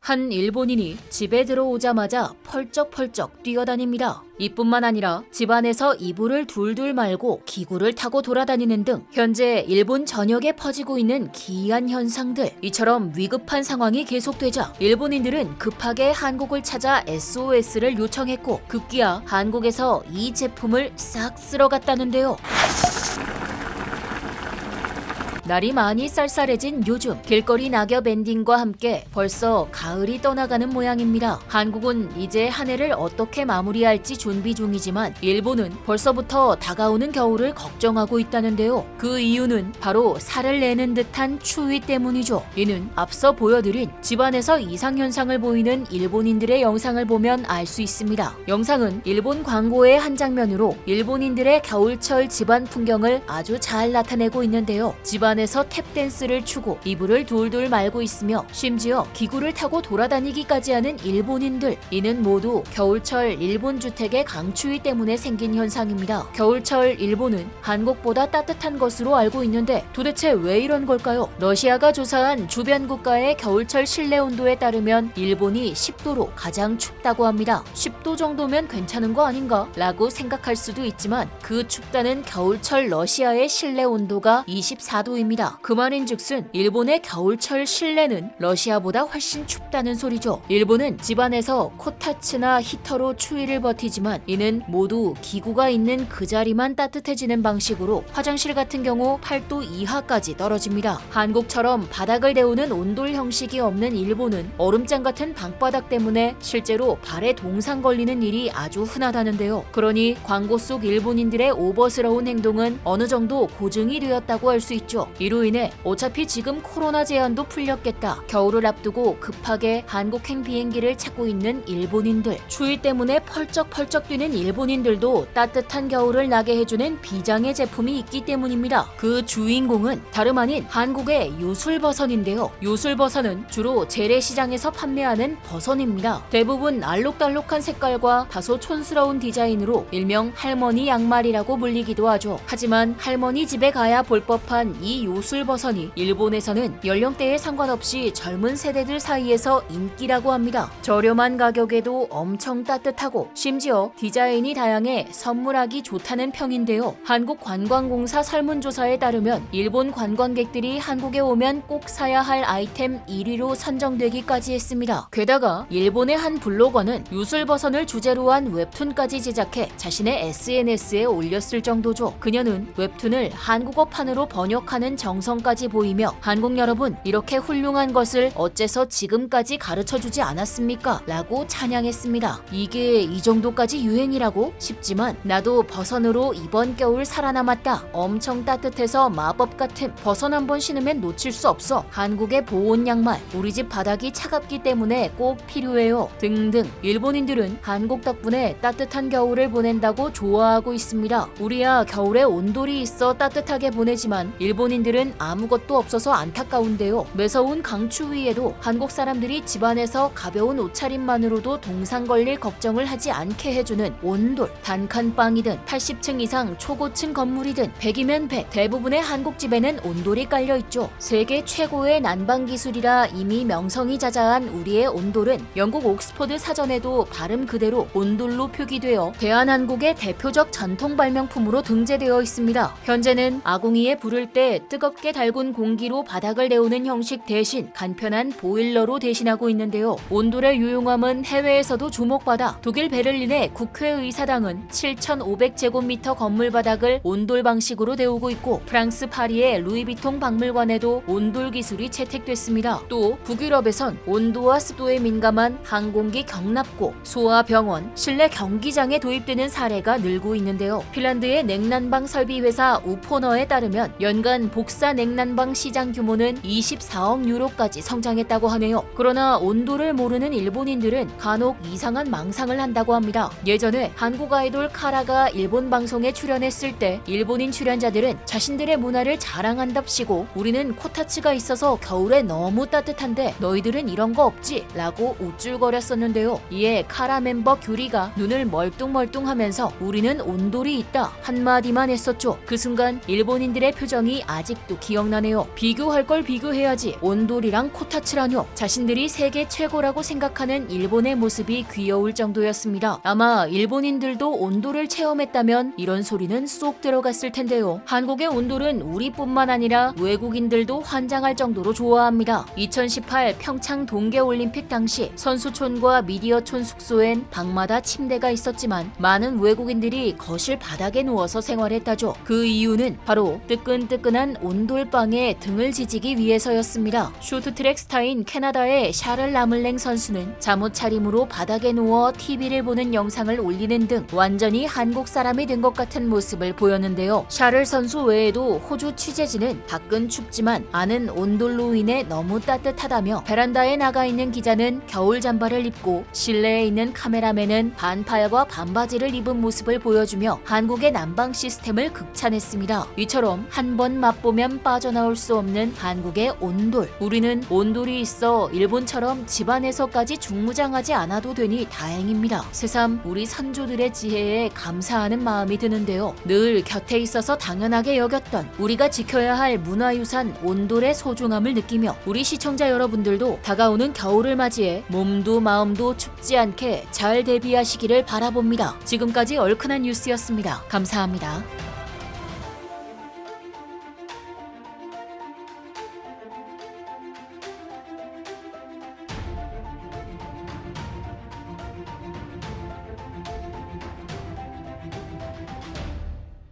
한 일본인이 집에 들어오자마자 펄쩍펄쩍 뛰어다닙니다. 이뿐만 아니라 집안에서 이불을 둘둘 말고 기구를 타고 돌아다니는 등 현재 일본 전역에 퍼지고 있는 기이한 현상들. 이처럼 위급한 상황이 계속되자 일본인들은 급하게 한국을 찾아 SOS를 요청했고 급기야 한국에서 이 제품을 싹 쓸어갔다는데요. 날이 많이 쌀쌀해진 요즘 길거리 낙엽 엔딩과 함께 벌써 가을이 떠나가는 모양입니다. 한국은 이제 한 해를 어떻게 마무리할지 준비 중이지만 일본은 벌써부터 다가오는 겨울을 걱정하고 있다는데요. 그 이유는 바로 살을 내는 듯한 추위 때문이죠. 이는 앞서 보여드린 집안에서 이상현상을 보이는 일본인들의 영상을 보면 알 수 있습니다. 영상은 일본 광고의 한 장면으로 일본인들의 겨울철 집안 풍경을 아주 잘 나타내고 있는데요. 집안에서 탭댄스를 추고 이불을 둘둘 말고 있으며 심지어 기구를 타고 돌아다니기까지 하는 일본인들. 이는 모두 겨울철 일본 주택의 강추위 때문에 생긴 현상입니다. 겨울철 일본은 한국보다 따뜻한 것으로 알고 있는데 도대체 왜 이런 걸까요? 러시아가 조사한 주변 국가의 겨울철 실내 온도에 따르면 일본이 10도로 가장 춥다고 합니다. 10도 정도면 괜찮은 거 아닌가? 라고 생각할 수도 있지만 그 춥다는 겨울철 러시아의 실내 온도가 24도입니다. 그 말인즉슨 일본의 겨울철 실내는 러시아보다 훨씬 춥다는 소리죠. 일본은 집안에서 코타츠나 히터로 추위를 버티지만 이는 모두 기구가 있는 그 자리만 따뜻해지는 방식으로 화장실 같은 경우 8도 이하까지 떨어집니다. 한국처럼 바닥을 데우는 온돌 형식이 없는 일본은 얼음장 같은 방바닥 때문에 실제로 발에 동상 걸리는 일이 아주 흔하다는데요. 그러니 광고 속 일본인들의 오버스러운 행동은 어느 정도 고증이 되었다고 할 수 있죠. 이로 인해 어차피 지금 코로나 제한도 풀렸겠다. 겨울을 앞두고 급하게 한국행 비행기를 찾고 있는 일본인들. 추위 때문에 펄쩍펄쩍 뛰는 일본인들도 따뜻한 겨울을 나게 해주는 비장의 제품이 있기 때문입니다. 그 주인공은 다름 아닌 한국의 요술버선인데요. 요술버선은 주로 재래시장에서 판매하는 버선입니다. 대부분 알록달록한 색깔과 다소 촌스러운 디자인으로 일명 할머니 양말이라고 불리기도 하죠. 하지만 할머니 집에 가야 볼 법한 이 요술버선이 일본에서는 연령대에 상관없이 젊은 세대들 사이에서 인기라고 합니다. 저렴한 가격에도 엄청 따뜻하고 심지어 디자인이 다양해 선물하기 좋다는 평인데요. 한국관광공사 설문조사에 따르면 일본 관광객들이 한국에 오면 꼭 사야 할 아이템 1위로 선정되기까지 했습니다. 게다가 일본의 한 블로거는 요술버선을 주제로 한 웹툰까지 제작해 자신의 SNS에 올렸을 정도죠. 그녀는 웹툰을 한국어판으로 번역하는 정성까지 보이며 한국 여러분 이렇게 훌륭한 것을 어째서 지금까지 가르쳐주지 않았습니까? 라고 찬양했습니다. 이게 이 정도까지 유행이라고? 싶지만 나도 버선으로 이번 겨울 살아남았다. 엄청 따뜻해서 마법 같음. 버선 한번 신으면 놓칠 수 없어. 한국의 보온 양말. 우리 집 바닥이 차갑기 때문에 꼭 필요해요. 등등. 일본인들은 한국 덕분에 따뜻한 겨울을 보낸다고 좋아하고 있습니다. 우리야 겨울에 온돌이 있어 따뜻하게 보내지만 일본인들은 아무것도 없어서 안타까운데요. 매서운 강추위에도 한국 사람들이 집안에서 가벼운 옷차림만으로도 동상 걸릴 걱정을 하지 않게 해주는 온돌. 단칸방이든 80층 이상 초고층 건물이든 100이면 100 대부분의 한국 집에는 온돌이 깔려있죠. 세계 최고의 난방 기술이라 이미 명성이 자자한 우리의 온돌은 영국 옥스퍼드 사전에도 발음 그대로 온돌로 표기되어 대한항국의 대표적 전통 발명품으로 등재되어 있습니다. 현재는 아궁이에 불을 때 뜨겁게 달군 공기로 바닥을 데우는 형식 대신 간편한 보일러로 대신하고 있는데요. 온돌의 유용함은 해외에서도 주목받아 독일 베를린의 국회의사당은 7,500제곱미터 건물 바닥을 온돌 방식으로 데우고 있고 프랑스 파리의 루이비통 박물관에도 온돌 기술이 채택됐습니다. 또 북유럽에선 온도와 습도에 민감한 항공기 경납고, 소아병원, 실내 경기장에 도입되는 사례가 늘고 있는데요. 핀란드의 냉난방 설비 회사 우포너에 따르면 연간 복사 냉난방 시장 규모는 24억 유로까지 성장했다고 하네요. 그러나 온도를 모르는 일본인들은 간혹 이상한 망상을 한다고 합니다. 예전에 한국 아이돌 카라가 일본 방송에 출연했을 때 일본인 출연자들은 자신들의 문화를 자랑한답시고 우리는 코타츠가 있어서 겨울에 너무 따뜻한데 너희들은 이런 거 없지? 라고 우쭐거렸었는데요. 이에 카라 멤버 규리가 눈을 멀뚱멀뚱하면서 우리는 온돌이 있다 한마디만 했었죠. 그 순간 일본인들의 표정이 아직도 기억나네요. 비교할 걸 비교해야지. 온돌이랑 코타츠라뇨. 자신들이 세계 최고라고 생각하는 일본의 모습이 귀여울 정도였습니다. 아마 일본인들도 온돌을 체험했다면 이런 소리는 쏙 들어갔을 텐데요. 한국의 온돌은 우리뿐만 아니라 외국인들도 환장할 정도로 좋아합니다. 2018 평창 동계올림픽 당시 선수촌과 미디어촌 숙소엔 방마다 침대가 있었지만 많은 외국인들이 거실 바닥에 누워서 생활했다죠. 그 이유는 바로 뜨끈뜨끈한 온돌방에 등을 지지기 위해서였습니다. 쇼트트랙 스타인 캐나다의 샤를 라물랭 선수는 잠옷 차림으로 바닥에 누워 TV를 보는 영상을 올리는 등 완전히 한국 사람이 된 것 같은 모습을 보였는데요. 샤를 선수 외에도 호주 취재진은 밖은 춥지만 안은 온돌로 인해 너무 따뜻하다며, 베란다에 나가 있는 기자는 겨울 잠바를 입고 실내에 있는 카메라맨은 반팔과 반바지를 입은 모습을 보여주며 한국의 난방 시스템을 극찬했습니다. 이처럼 한 번 맛보면 빠져나올 수 없는 한국의 온돌. 우리는 온돌이 있어 일본처럼 집안에서까지 중무장하지 않아도 되니 다행입니다. 새삼 우리 선조들의 지혜에 감사하는 마음이 드는데요. 늘 곁에 있어서 당연하게 여겼던 우리가 지켜야 할 문화유산 온돌의 소중함을 느끼며 우리 시청자 여러분들도 다가오는 겨울을 맞이해 몸도 마음도 춥지 않게 잘 대비하시기를 바라봅니다. 지금까지 얼큰한 뉴스였습니다. 감사합니다.